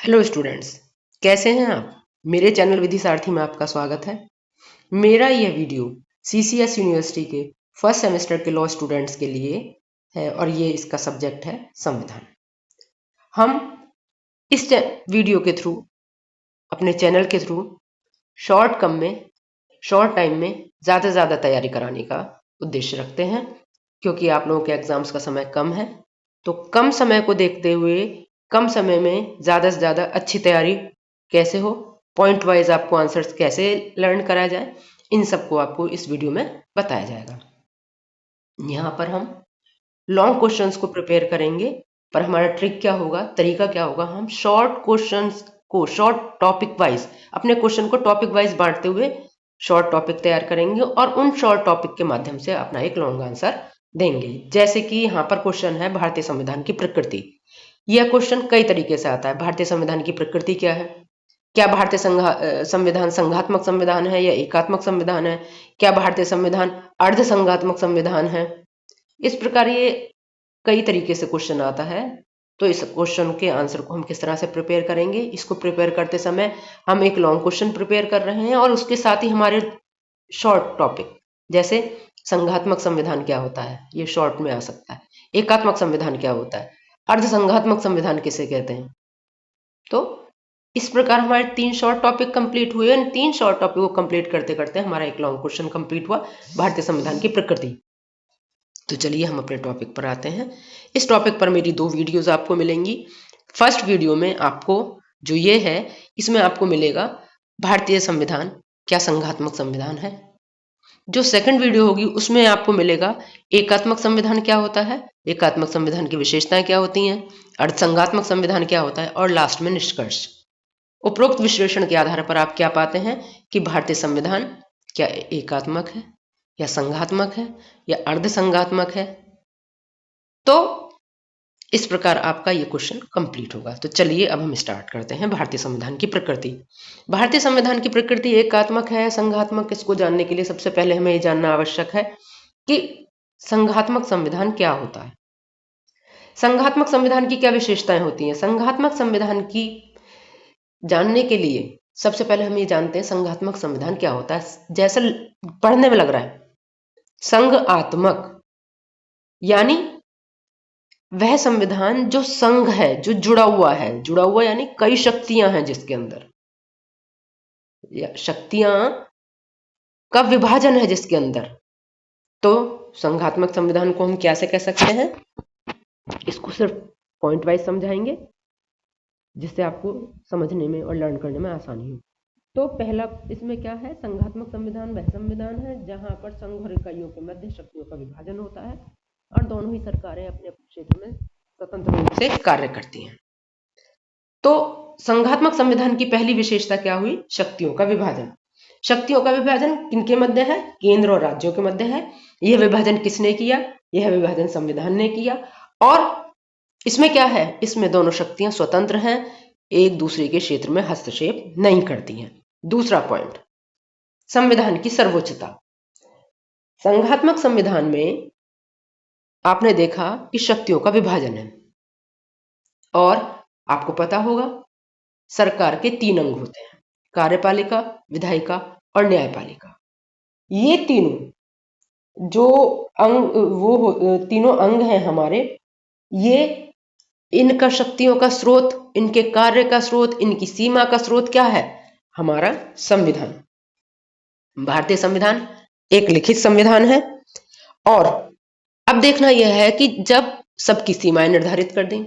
Hello students, कैसे हैं आप। मेरे चैनल विधि सारथी में आपका स्वागत है। मेरा यह वीडियो सीसीएस यूनिवर्सिटी के फर्स्ट सेमेस्टर के लॉ स्टूडेंट्स के लिए है और ये इसका सब्जेक्ट है संविधान। हम इस वीडियो के थ्रू, अपने चैनल के थ्रू शॉर्ट टाइम में ज़्यादा से ज़्यादा तैयारी कराने का उद्देश्य रखते हैं, क्योंकि आप लोगों के एग्जाम्स का समय कम है। तो कम समय को देखते हुए कम समय में ज़्यादा से ज़्यादा अच्छी तैयारी कैसे हो, पॉइंट वाइज आपको आंसर्स कैसे लर्न कराया जाए, इन सबको आपको इस वीडियो में बताया जाएगा। यहाँ पर हम लॉन्ग क्वेश्चंस को प्रिपेयर करेंगे, पर हमारा ट्रिक क्या होगा, तरीका क्या होगा, हम शॉर्ट क्वेश्चंस को शॉर्ट टॉपिक वाइज, अपने क्वेश्चन को टॉपिक वाइज बांटते हुए शॉर्ट टॉपिक तैयार करेंगे और उन शॉर्ट टॉपिक के माध्यम से अपना एक लॉन्ग आंसर देंगे। जैसे कि यहाँ पर क्वेश्चन है भारतीय संविधान की प्रकृति। यह क्वेश्चन कई तरीके से आता है। भारतीय संविधान की प्रकृति क्या है, क्या भारतीय संविधान संघात्मक संविधान है या एकात्मक संविधान है, क्या भारतीय संविधान अर्ध संघात्मक संविधान है। इस प्रकार ये कई तरीके से क्वेश्चन आता है। तो इस क्वेश्चन के आंसर को हम किस तरह से प्रिपेयर करेंगे, इसको प्रिपेयर करते समय हम एक लॉन्ग क्वेश्चन प्रिपेयर कर रहे हैं और उसके साथ ही हमारे शॉर्ट टॉपिक, जैसे संघात्मक संविधान क्या होता है, ये शॉर्ट में आ सकता है। एकात्मक संविधान क्या होता है, अर्ध संघात्मक संविधान किसे कहते हैं। तो इस प्रकार हमारे 3 शॉर्ट टॉपिक कंप्लीट हुए। इन 3 शॉर्ट टॉपिक को कंप्लीट करते करते हमारा एक लॉन्ग क्वेश्चन कंप्लीट हुआ, भारतीय संविधान की प्रकृति। तो चलिए हम अपने टॉपिक पर आते हैं। इस टॉपिक पर मेरी 2 वीडियोस आपको मिलेंगी। फर्स्ट वीडियो में आपको जो ये है, इसमें आपको मिलेगा भारतीय संविधान क्या संघात्मक संविधान है। जो सेकंड वीडियो होगी उसमें आपको मिलेगा एकात्मक संविधान क्या होता है, एकात्मक संविधान की विशेषताएं क्या होती हैं, अर्धसंघात्मक संविधान क्या होता है, और लास्ट में निष्कर्ष। उपरोक्त विश्लेषण के आधार पर आप क्या पाते हैं कि भारतीय संविधान क्या एकात्मक है या संघात्मक है या अर्धसंघात्मक है। तो इस प्रकार आपका ये क्वेश्चन कंप्लीट होगा। तो चलिए अब हम स्टार्ट करते हैं। भारतीय संविधान की प्रकृति। भारतीय संविधान की प्रकृति एकात्मक है संघात्मक, इसको जानने के लिए सबसे पहले हमें ये जानना आवश्यक है कि संघात्मक संविधान क्या होता है, संघात्मक संविधान की क्या विशेषताएं होती हैं। संघात्मक संविधान की जानने के लिए सबसे पहले हम ये जानते हैं संघात्मक संविधान क्या होता है। जैसे पढ़ने में लग रहा है, संघ आत्मक यानी वह संविधान जो संघ है, जो जुड़ा हुआ यानी कई शक्तियां हैं जिसके अंदर, शक्तियां का विभाजन है जिसके अंदर। तो संघात्मक संविधान को हम कैसे कह सकते हैं, इसको सिर्फ पॉइंट वाइज समझाएंगे जिससे आपको समझने में और लर्न करने में आसानी हो। तो पहला इसमें क्या है, संघात्मक संविधान वह संविधान है जहां पर संघ और इकाइयों के मध्य शक्तियों का विभाजन होता है और दोनों ही सरकारें अपने अपने क्षेत्र में स्वतंत्र रूप से कार्य करती हैं। तो संघात्मक संविधान की पहली विशेषता क्या हुई, शक्तियों का विभाजन। शक्तियों का विभाजन किनके मध्य है, केंद्र और राज्यों के मध्य है। यह विभाजन किसने किया, यह विभाजन संविधान ने किया। और इसमें क्या है, इसमें दोनों शक्तियां स्वतंत्र हैं, एक दूसरे के क्षेत्र में हस्तक्षेप नहीं करती हैं। दूसरा पॉइंट, संविधान की सर्वोच्चता। संघात्मक संविधान में आपने देखा कि शक्तियों का विभाजन है और आपको पता होगा सरकार के 3 अंग होते हैं, कार्यपालिका, विधायिका और न्यायपालिका। ये तीनों जो तीनों अंग हैं हमारे, ये इनका शक्तियों का स्रोत, इनके कार्य का स्रोत, इनकी सीमा का स्रोत क्या है, हमारा संविधान। भारतीय संविधान एक लिखित संविधान है और अब देखना यह है कि जब सबकी सीमाएं निर्धारित कर दें,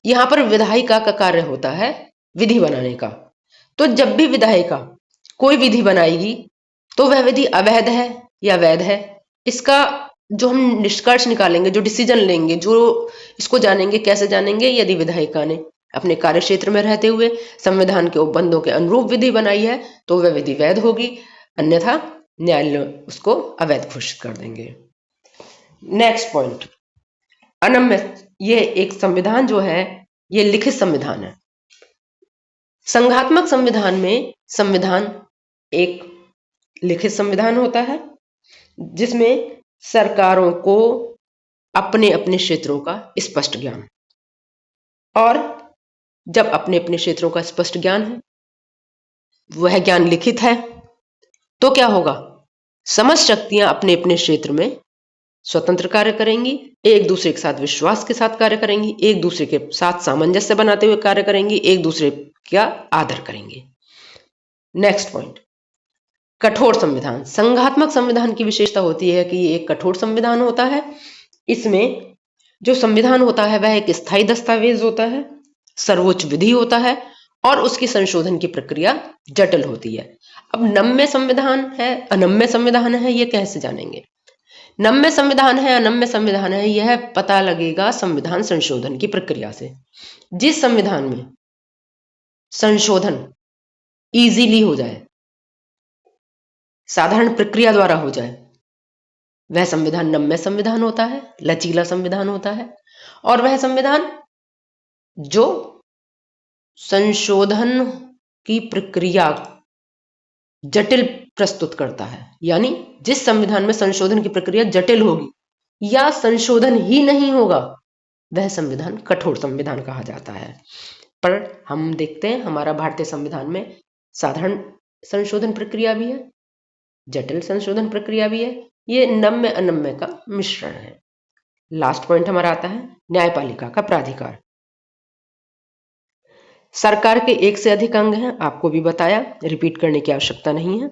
यहां पर विधायिका का कार्य होता है विधि बनाने का। तो जब भी विधायिका कोई विधि बनाएगी तो वह विधि अवैध है या वैध है, इसका जो हम निष्कर्ष निकालेंगे, जो डिसीजन लेंगे, जो इसको जानेंगे, कैसे जानेंगे, यदि विधायिका ने अपने कार्य क्षेत्र में रहते हुए संविधान के उपबंधों के अनुरूप विधि बनाई है तो वह विधि वैध होगी, अन्यथा न्यायालय उसको अवैध घोषित कर देंगे। नेक्स्ट पॉइंट, अनम्य। ये एक संविधान जो है ये लिखित संविधान है। संघात्मक संविधान में संविधान एक लिखित संविधान होता है जिसमें सरकारों को अपने अपने क्षेत्रों का स्पष्ट ज्ञान, और जब अपने अपने क्षेत्रों का स्पष्ट ज्ञान है, वह ज्ञान लिखित है, तो क्या होगा? समझ शक्तियां अपने अपने क्षेत्र में स्वतंत्र कार्य करेंगी, एक दूसरे के साथ विश्वास के साथ कार्य करेंगी, एक दूसरे के साथ सामंजस्य बनाते हुए कार्य करेंगी, एक दूसरे का आदर करेंगे। नेक्स्ट पॉइंट, कठोर संविधान। संघात्मक संविधान की विशेषता होती है कि ये एक कठोर संविधान होता है। इसमें जो संविधान होता है वह एक स्थायी दस्तावेज होता है, सर्वोच्च विधि होता है और उसकी संशोधन की प्रक्रिया जटिल होती है। अब नम्य संविधान है, अनम्य संविधान है, ये कैसे जानेंगे? नम्य संविधान है, अनम्य संविधान है, यह पता लगेगा संविधान संशोधन की प्रक्रिया से। जिस संविधान में संशोधन इजीली हो जाए, साधारण प्रक्रिया द्वारा हो जाए, वह संविधान नम्य संविधान होता है, लचीला संविधान होता है। और वह संविधान जो संशोधन की प्रक्रिया जटिल प्रस्तुत करता है, यानी जिस संविधान में संशोधन की प्रक्रिया जटिल होगी या संशोधन ही नहीं होगा, वह संविधान कठोर संविधान कहा जाता है। पर हम देखते हैं हमारा भारतीय संविधान में साधारण संशोधन प्रक्रिया भी है, जटिल संशोधन प्रक्रिया भी है, ये नम्य अनम्य का मिश्रण है। लास्ट पॉइंट हमारा आता है न्यायपालिका का प्राधिकार। सरकार के एक से अधिक अंग हैं, आपको भी बताया, रिपीट करने की आवश्यकता नहीं है।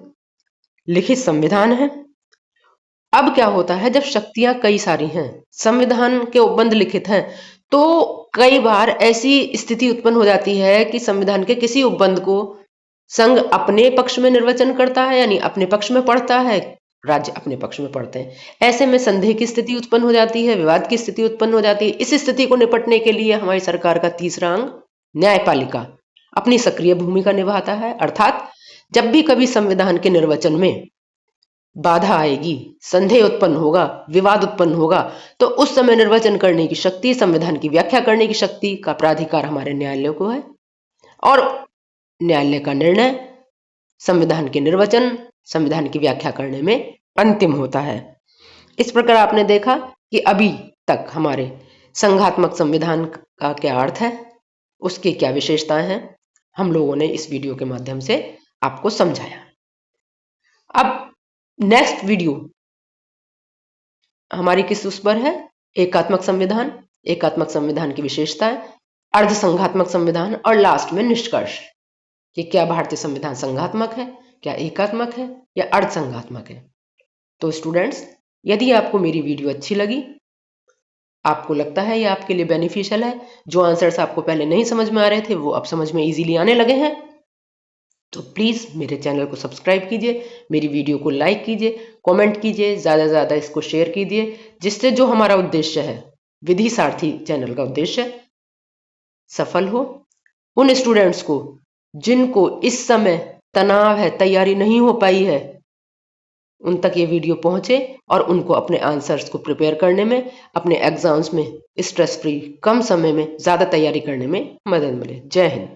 लिखित संविधान है। अब क्या होता है, जब शक्तियां कई सारी हैं, संविधान के उपबंध लिखित हैं, तो कई बार ऐसी स्थिति उत्पन्न हो जाती है कि संविधान के किसी उपबंध को संघ अपने पक्ष में निर्वचन करता है, यानी अपने पक्ष में पढ़ता है, राज्य अपने पक्ष में पढ़ते हैं। ऐसे में संदेह की स्थिति उत्पन्न हो जाती है, विवाद की स्थिति उत्पन्न हो जाती है। इस स्थिति को निपटने के लिए हमारी सरकार का तीसरा अंग न्यायपालिका अपनी सक्रिय भूमिका निभाता है। अर्थात जब भी कभी संविधान के निर्वचन में बाधा आएगी, संदेह उत्पन्न होगा, विवाद उत्पन्न होगा, तो उस समय निर्वचन करने की शक्ति, संविधान की व्याख्या करने की शक्ति का प्राधिकार हमारे न्यायालय को है। और न्यायालय का निर्णय संविधान के निर्वचन, संविधान की व्याख्या करने में अंतिम होता है। इस प्रकार आपने देखा कि अभी तक हमारे संघात्मक संविधान का क्या अर्थ है, उसकी क्या विशेषताएं हैं, हम लोगों ने इस वीडियो के माध्यम से आपको समझाया। अब नेक्स्ट वीडियो हमारी किस उस पर है? एकात्मक संविधान, एकात्मक संविधान की विशेषताएं, अर्ध संघात्मक संविधान और लास्ट में निष्कर्ष कि क्या भारतीय संविधान संघात्मक है, क्या एकात्मक है या अर्ध संघात्मक है। तो स्टूडेंट्स, यदि आपको मेरी वीडियो अच्छी लगी, आपको लगता है ये आपके लिए बेनिफिशियल है, जो आंसर्स आपको पहले नहीं समझ में आ रहे थे वो अब समझ में इजीली आने लगे हैं, तो प्लीज़ मेरे चैनल को सब्सक्राइब कीजिए, मेरी वीडियो को लाइक कीजिए, कमेंट कीजिए, ज़्यादा से ज़्यादा इसको शेयर कीजिए, जिससे जो हमारा उद्देश्य है, विधि सारथी चैनल का उद्देश्य सफल हो। उन स्टूडेंट्स को जिनको इस समय तनाव है, तैयारी नहीं हो पाई है, उन तक ये वीडियो पहुंचे और उनको अपने आंसर्स को प्रिपेयर करने में, अपने एग्जाम्स में स्ट्रेस फ्री कम समय में ज़्यादा तैयारी करने में मदद मिले। जय हिंद।